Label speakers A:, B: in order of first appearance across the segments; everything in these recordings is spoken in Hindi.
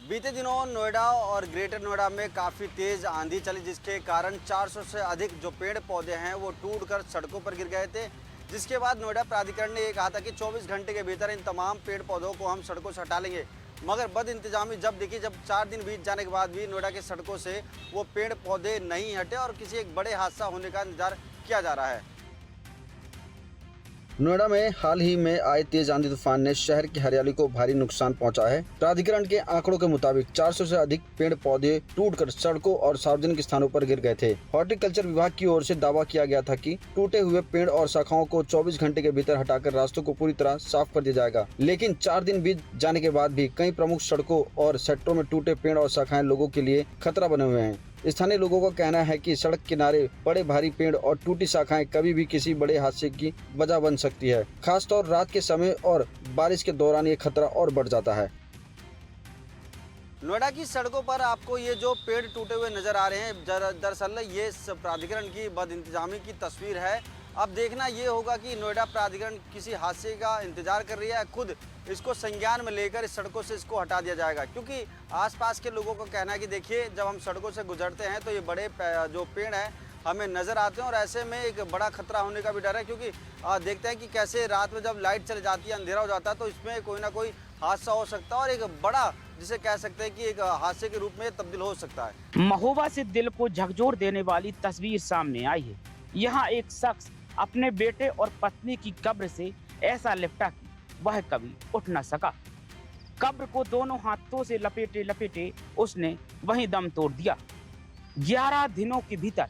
A: बीते दिनों नोएडा और ग्रेटर नोएडा में काफ़ी तेज़ आंधी चली, जिसके कारण 400 से अधिक जो पेड़ पौधे हैं वो टूटकर सड़कों पर गिर गए थे। जिसके बाद नोएडा प्राधिकरण ने ये कहा था कि 24 घंटे के भीतर इन तमाम पेड़ पौधों को हम सड़कों से हटा लेंगे। मगर बदइंतजामी जब देखी, जब 4 दिन बीत जाने के बाद भी नोएडा की सड़कों से वो पेड़ पौधे नहीं हटे और किसी एक बड़े हादसा होने का इंतजार किया जा रहा है। नोएडा में हाल ही में आए तेज आंधी तूफान ने शहर की हरियाली को भारी नुकसान पहुंचा है। प्राधिकरण के आंकड़ों के मुताबिक 400 से अधिक पेड़ पौधे टूटकर सड़कों और सार्वजनिक स्थानों पर गिर गए थे। हॉर्टिकल्चर विभाग की ओर से दावा किया गया था कि टूटे हुए पेड़ और शाखाओं को 24 घंटे के भीतर हटाकर रास्तों को पूरी तरह साफ कर दिया जाएगा। लेकिन 4 दिन बीत जाने के बाद भी कई प्रमुख सड़कों और सेक्टरों में टूटे पेड़ और शाखाएं लोगों के लिए खतरा बने हुए हैं। स्थानीय लोगों का कहना है कि सड़क किनारे पड़े भारी पेड़ और टूटी शाखाएं कभी भी किसी बड़े हादसे की वजह बन सकती है। खासतौर रात के समय और बारिश के दौरान ये खतरा और बढ़ जाता है। नोएडा की सड़कों पर आपको ये जो पेड़ टूटे हुए नजर आ रहे हैं, दरअसल ये प्राधिकरण की बदइंतजामी की तस्वीर है। अब देखना ये होगा कि नोएडा प्राधिकरण किसी हादसे का इंतजार कर रही है, खुद इसको संज्ञान में लेकर इस सड़कों से इसको हटा दिया जाएगा। क्योंकि आसपास के लोगों का कहना है कि देखिए, जब हम सड़कों से गुजरते हैं तो ये बड़े जो पेड़ हैं हमें नज़र आते हैं और ऐसे में एक बड़ा खतरा होने का भी डर है। क्योंकि देखते हैं कि कैसे रात में जब लाइट चली जाती है, अंधेरा हो जाता है, तो इसमें कोई ना कोई हादसा हो सकता है और एक बड़ा, जिसे कह सकते हैं कि एक हादसे के रूप में तब्दील हो सकता है।
B: महोबा से दिल को झकझोर देने वाली तस्वीर सामने आई है। यहाँ एक शख्स अपने बेटे और पत्नी की कब्र से ऐसा लिपटा कि वह कभी उठ न सका। कब्र को दोनों हाथों से लपेटे लपेटे उसने वहीं दम तोड़ दिया। 11 दिनों के भीतर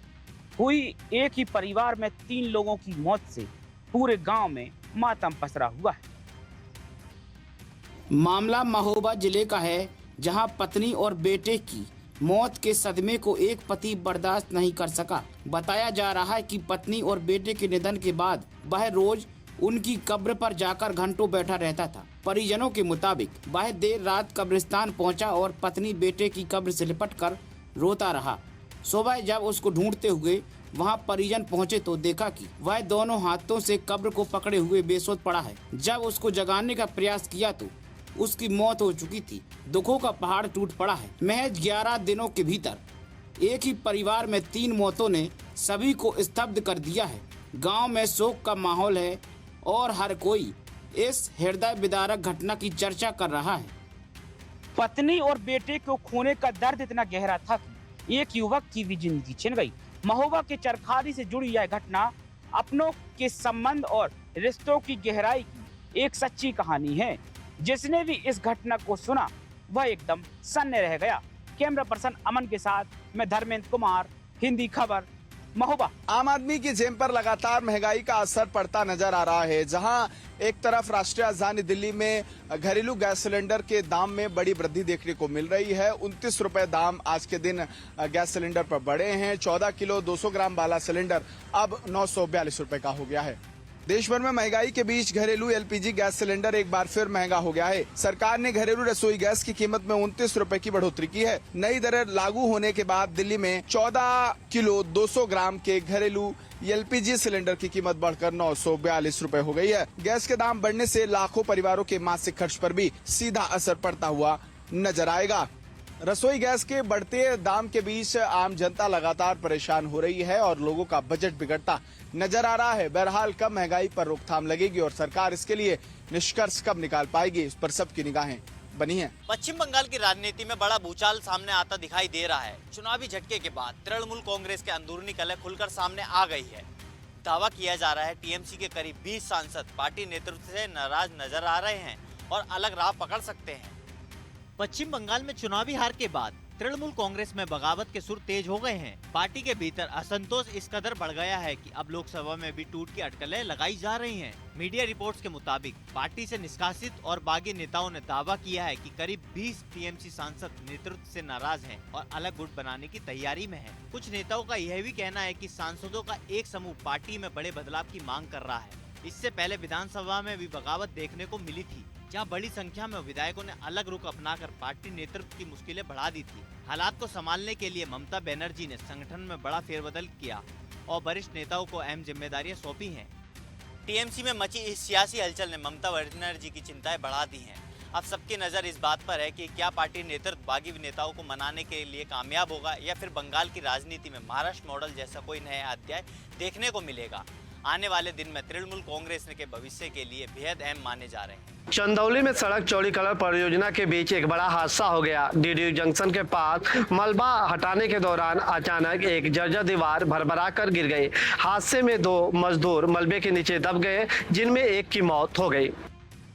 B: हुई एक ही परिवार में 3 लोगों की मौत से पूरे गांव में मातम पसरा हुआ है।
C: मामला महोबा जिले का है, जहां पत्नी और बेटे की मौत के सदमे को एक पति बर्दाश्त नहीं कर सका। बताया जा रहा है कि पत्नी और बेटे के निधन के बाद वह रोज उनकी कब्र पर जाकर घंटों बैठा रहता था। परिजनों के मुताबिक वह देर रात कब्रिस्तान पहुंचा और पत्नी बेटे की कब्र से लिपटकर रोता रहा। सुबह जब उसको ढूंढते हुए वहां परिजन पहुंचे तो देखा कि वह दोनों हाथों से कब्र को पकड़े हुए बेसुध पड़ा है। जब उसको जगाने का प्रयास किया तो उसकी मौत हो चुकी थी। दुखों का पहाड़ टूट पड़ा है। महज 11 दिनों के भीतर एक ही परिवार में 3 मौतों ने सभी को स्तब्ध कर दिया है। गांव में शोक का माहौल है और हर कोई इस हृदय विदारक घटना की चर्चा कर रहा है।
B: पत्नी और बेटे को खोने का दर्द इतना गहरा था कि एक युवक की भी जिंदगी छिन गई। महोबा के चरखारी से जुड़ी यह घटना अपनों के संबंध और रिश्तों की गहराई की एक सच्ची कहानी है। जिसने भी इस घटना को सुना वह एकदम सन्न रह गया। कैमरा पर्सन अमन के साथ मैं धर्मेंद्र कुमार, हिंदी खबर, महोबा।
D: आम आदमी की जेब पर लगातार महंगाई का असर पड़ता नजर आ रहा है। जहां एक तरफ राष्ट्रीय राजधानी दिल्ली में घरेलू गैस सिलेंडर के दाम में बड़ी वृद्धि देखने को मिल रही है। 29 रुपए दाम आज के दिन गैस सिलेंडर पर बढ़े हैं। 14 किलो 200 ग्राम वाला सिलेंडर अब 942 रुपए का हो गया है। देश भर में महंगाई के बीच घरेलू एलपीजी गैस सिलेंडर एक बार फिर महंगा हो गया है। सरकार ने घरेलू रसोई गैस की कीमत में 29 रुपए की बढ़ोतरी की है। नई दरें लागू होने के बाद दिल्ली में 14 किलो 200 ग्राम के घरेलू एलपीजी सिलेंडर की कीमत बढ़कर 942 रुपए हो गई है। गैस के दाम बढ़ने से लाखों परिवारों के मासिक खर्च पर भी सीधा असर पड़ता हुआ नजर आएगा। रसोई गैस के बढ़ते दाम के बीच आम जनता लगातार परेशान हो रही है और लोगों का बजट बिगड़ता नजर आ रहा है। बहरहाल कब महंगाई पर रोकथाम लगेगी और सरकार इसके लिए निष्कर्ष कब निकाल पाएगी, इस पर सबकी निगाहें बनी हैं।
E: पश्चिम बंगाल की राजनीति में बड़ा भूचाल सामने आता दिखाई दे रहा है। चुनावी झटके के बाद तृणमूल कांग्रेस के अंदरूनी कलह खुलकर सामने आ गई है। दावा किया जा रहा है टीएमसी के करीब 20 सांसद पार्टी नेतृत्व से नाराज नजर आ रहे हैं और अलग राह पकड़ सकते हैं। पश्चिम बंगाल में चुनावी हार के बाद तृणमूल कांग्रेस में बगावत के सुर तेज हो गए हैं। पार्टी के भीतर असंतोष इस कदर बढ़ गया है कि अब लोकसभा में भी टूट की अटकलें लगाई जा रही हैं। मीडिया रिपोर्ट्स के मुताबिक पार्टी से निष्कासित और बागी नेताओं ने दावा किया है कि करीब 20 टीएमसी सांसद नेतृत्व से नाराज हैं और अलग गुट बनाने की तैयारी में हैं। कुछ नेताओं का यह भी कहना है कि सांसदों का एक समूह पार्टी में बड़े बदलाव की मांग कर रहा है। इससे पहले विधानसभा में भी बगावत देखने को मिली थी, जहां बड़ी संख्या में विधायकों ने अलग रुख अपनाकर पार्टी नेतृत्व की मुश्किलें बढ़ा दी थी। हालात को संभालने के लिए ममता बनर्जी ने संगठन में बड़ा फेरबदल किया और वरिष्ठ नेताओं को अहम जिम्मेदारियां सौंपी हैं। टीएमसी में मची इस सियासी हलचल ने ममता बनर्जी की चिंताएं बढ़ा दी हैं। अब सबकी नज़र इस बात पर है कि क्या पार्टी नेतृत्व बागी नेताओं को मनाने के लिए कामयाब होगा या फिर बंगाल की राजनीति में महाराष्ट्र मॉडल जैसा कोई नया अध्याय देखने को मिलेगा। आने वाले दिन में तृणमूल कांग्रेस के भविष्य के लिए बेहद अहम माने जा रहे हैं।
F: चंदौली में सड़क चौड़ीकरण परियोजना के बीच एक बड़ा हादसा हो गया। डीडी जंक्शन के पास मलबा हटाने के दौरान अचानक एक जर्जर दीवार भरभरा कर गिर गई। हादसे में 2 मजदूर मलबे के नीचे दब गए, जिनमें एक की मौत हो गई।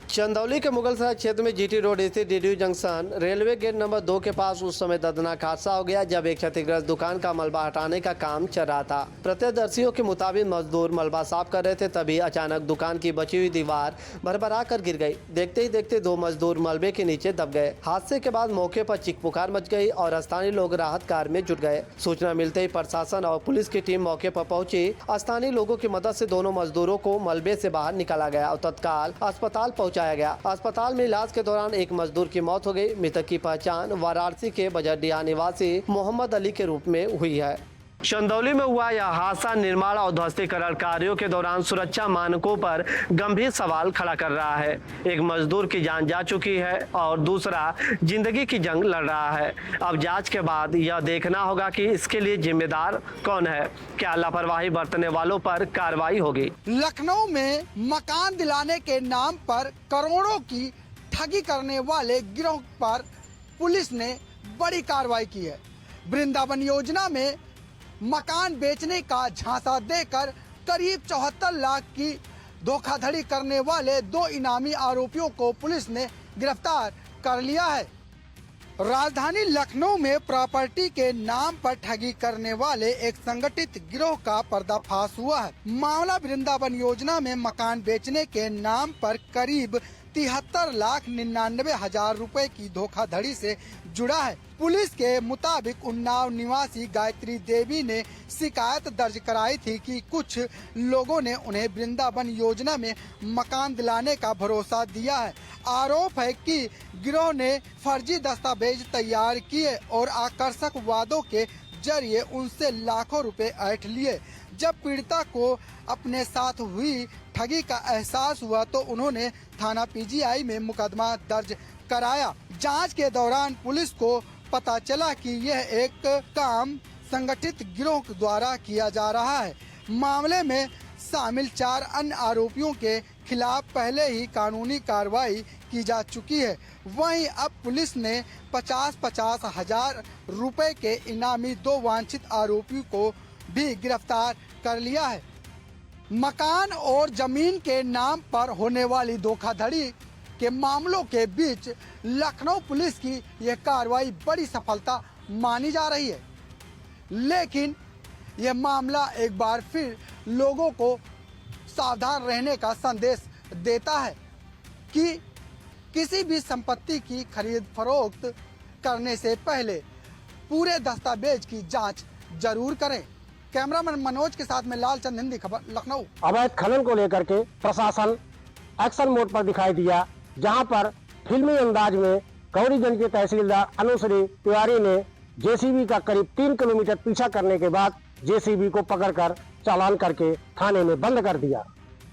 F: चंदौली के मुगलसराय क्षेत्र में जीटी रोड स्थित DD junction railway gate number 2 के पास उस समय दर्दनाक हादसा हो गया जब एक क्षतिग्रस्त दुकान का मलबा हटाने का काम चल रहा था। प्रत्यक्षदर्शियों के मुताबिक मजदूर मलबा साफ कर रहे थे, तभी अचानक दुकान की बची हुई दीवार भरभरा कर गिर गई। देखते ही देखते 2 मजदूर मलबे के नीचे दब गए। हादसे के बाद मौके पर चीख पुकार मच गई और स्थानीय लोग राहत कार्य में जुट गए। सूचना मिलते ही प्रशासन और पुलिस की टीम मौके पर पहुंची। स्थानीय लोगों की मदद से दोनों मजदूरों को मलबे से बाहर निकाला गया और तत्काल अस्पताल पहुंचाया गया। अस्पताल में इलाज के दौरान एक मजदूर की मौत हो गई। मृतक की पहचान वाराणसी के बजरडिया निवासी मोहम्मद अली के रूप में हुई है। चंदौली में हुआ यह हादसा निर्माण और ध्वस्तीकरण कार्यों के दौरान सुरक्षा मानकों पर गंभीर सवाल खड़ा कर रहा है। एक मजदूर की जान जा चुकी है और दूसरा जिंदगी की जंग लड़ रहा है। अब जांच के बाद यह देखना होगा कि इसके लिए जिम्मेदार कौन है। क्या लापरवाही बरतने वालों पर कार्रवाई होगी।
G: लखनऊ में मकान दिलाने के नाम पर करोड़ों की ठगी करने वाले गिरोह पर पुलिस ने बड़ी कार्रवाई की है। वृंदावन योजना में मकान बेचने का झांसा देकर करीब 74 लाख की धोखाधड़ी करने वाले 2 इनामी आरोपियों को पुलिस ने गिरफ्तार कर लिया है। राजधानी लखनऊ में प्रॉपर्टी के नाम पर ठगी करने वाले एक संगठित गिरोह का पर्दाफाश हुआ है। मामला वृंदावन योजना में मकान बेचने के नाम पर करीब 73,99,000 रुपए की धोखाधड़ी से जुड़ा है। पुलिस के मुताबिक उन्नाव निवासी गायत्री देवी ने शिकायत दर्ज कराई थी कि कुछ लोगों ने उन्हें वृंदावन योजना में मकान दिलाने का भरोसा दिया है। आरोप है कि गिरोह ने फर्जी दस्तावेज तैयार किए और आकर्षक वादों के जरिए उनसे लाखों रुपए ऐंठ लिए। जब पीड़िता को अपने साथ हुई ठगी का एहसास हुआ तो उन्होंने थाना पीजीआई में मुकदमा दर्ज कराया। जांच के दौरान पुलिस को पता चला कि यह एक काम संगठित गिरोह द्वारा किया जा रहा है। मामले में शामिल 4 अन्य आरोपियों के खिलाफ पहले ही कानूनी कार्रवाई की जा चुकी है। वहीं अब पुलिस ने 50-50 हजार रुपए के इनामी 2 वांछित आरोपियों को भी गिरफ्तार कर लिया है। मकान और जमीन के नाम पर होने वाली धोखाधड़ी के मामलों के बीच लखनऊ पुलिस की यह कार्रवाई बड़ी सफलता मानी जा रही है। लेकिन यह मामला एक बार फिर लोगों को सावधान रहने का संदेश देता है कि किसी भी संपत्ति की खरीद फरोख्त करने से पहले पूरे दस्तावेज की जांच जरूर करें। कैमरामैन मनोज के साथ में लालचंद, हिंदी खबर, लखनऊ।
H: अवैध खनन को लेकर के प्रशासन एक्शन मोड पर दिखाई दिया, जहां पर फिल्मी अंदाज में गौरीगंज के तहसीलदार अनुश्री तिवारी ने जेसीबी का करीब 3 किलोमीटर पीछा करने के बाद जेसीबी को पकड़कर चालान करके थाने में बंद कर दिया।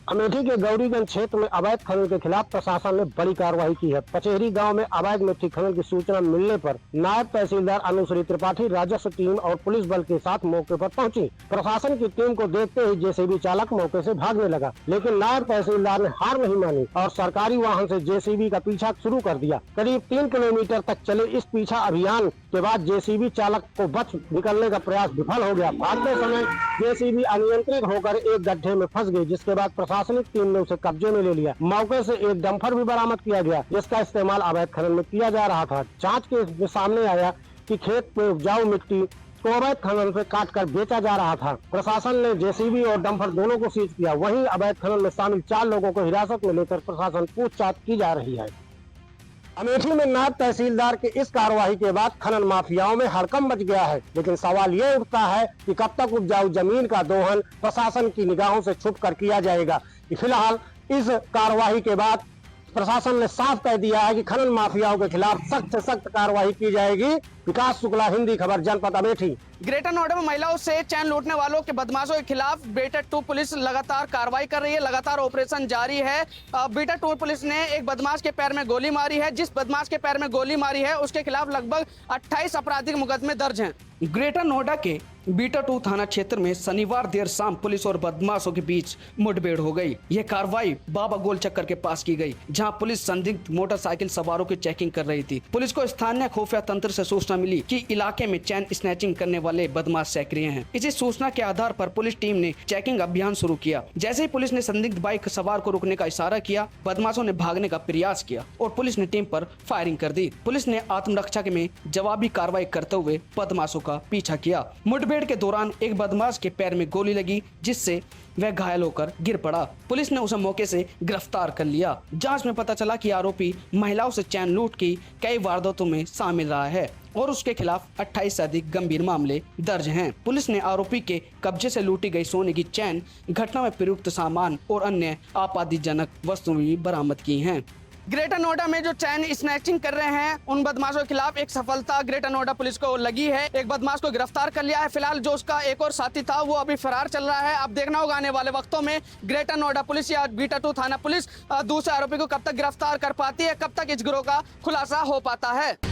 H: अमेठी के गौरीगंज क्षेत्र में अवैध खनन के खिलाफ प्रशासन ने बड़ी कार्रवाई की है। पचेरी गांव में अवैध मिट्टी खनन की सूचना मिलने पर नायब तहसीलदार अनुश्री त्रिपाठी राजस्व टीम और पुलिस बल के साथ मौके पर पहुंची। प्रशासन की टीम को देखते ही जेसीबी चालक मौके से भागने लगा, लेकिन नायब तहसीलदार ने हार नहीं मानी और सरकारी वाहन से जेसीबी का पीछा शुरू कर दिया। करीब 3 किलोमीटर तक चले इस पीछा अभियान के बाद जेसीबी चालक को बच निकलने का प्रयास विफल हो गया। भागते समय जेसीबी अनियंत्रित होकर एक गड्ढे में फंस गई, जिसके बाद प्रशासनिक टीम ने उसे कब्जे में ले लिया। मौके से एक डंपर भी बरामद किया गया, जिसका इस्तेमाल अवैध खनन में किया जा रहा था। जांच के सामने आया कि खेत में उपजाऊ मिट्टी को अवैध खनन से काट कर बेचा जा रहा था। प्रशासन ने जेसीबी और डंपर दोनों को सीज किया। वहीं अवैध खनन में शामिल 4 लोगों को हिरासत में लेकर प्रशासन पूछताछ की जा रही है। अमेठी में नायब तहसीलदार के इस कार्रवाई के बाद खनन माफियाओं में हड़कंप मच गया है, लेकिन सवाल ये उठता है कि कब तक उपजाऊ जमीन का दोहन प्रशासन की निगाहों से छुपकर किया जाएगा। फिलहाल इस कार्रवाई के बाद प्रशासन ने साफ कह दिया है कि खनन माफियाओं के खिलाफ सख्त से सख्त कार्रवाई की जाएगी विकास शुक्ला, हिंदी खबर, जनपद अमेठी।
C: ग्रेटर नोएडा में महिलाओं से चैन लूटने वालों के बदमाशों के खिलाफ बीटा 2 पुलिस लगातार कार्रवाई कर रही है, लगातार ऑपरेशन जारी है। बीटा 2 पुलिस ने एक बदमाश के पैर में गोली मारी है। जिस बदमाश के पैर में गोली मारी है उसके खिलाफ लगभग 28 आपराधिक मुकदमे दर्ज हैं। ग्रेटर नोएडा के बीटा 2 थाना क्षेत्र में शनिवार देर शाम पुलिस और बदमाशों के बीच मुठभेड़ हो गई। यह कार्रवाई बाबा गोल चक्कर के पास की गई, जहां पुलिस संदिग्ध मोटरसाइकिल सवारों की चेकिंग कर रही थी। पुलिस को स्थानीय खुफिया तंत्र से सूचना मिली कि इलाके में चैन स्नैचिंग करने वाले बदमाश सक्रिय हैं। इसी सूचना के आधार पर पुलिस टीम ने चेकिंग अभियान शुरू किया। जैसे ही पुलिस ने संदिग्ध बाइक सवार को रुकने का इशारा किया, बदमाशों ने भागने का प्रयास किया और पुलिस ने टीम पर फायरिंग कर दी। पुलिस ने आत्मरक्षा में जवाबी कार्रवाई करते हुए बदमाशों का पीछा किया। मुठभेड़ के दौरान एक बदमाश के पैर में गोली लगी, जिससे वह घायल होकर गिर पड़ा। पुलिस ने उसे मौके से गिरफ्तार कर लिया। जांच में पता चला कि आरोपी महिलाओं से चैन लूट की कई वारदातों में शामिल रहा है और उसके खिलाफ 28 से अधिक गंभीर मामले दर्ज हैं। पुलिस ने आरोपी के कब्जे से लूटी गई सोने की चैन, घटना में प्रयुक्त सामान और अन्य आपत्तिजनक वस्तुएं भी बरामद की हैं। ग्रेटर नोएडा में जो चैन स्नैचिंग कर रहे हैं उन बदमाशों के खिलाफ एक सफलता ग्रेटर नोएडा पुलिस को लगी है। एक बदमाश को गिरफ्तार कर लिया है। फिलहाल जो उसका एक और साथी था वो अभी फरार चल रहा है। अब देखना होगा आने वाले वक्तों में ग्रेटर नोएडा पुलिस या बीटा 2 थाना पुलिस दूसरे आरोपी को कब तक गिरफ्तार कर पाती है, कब तक इस गिरोह का खुलासा हो पाता है।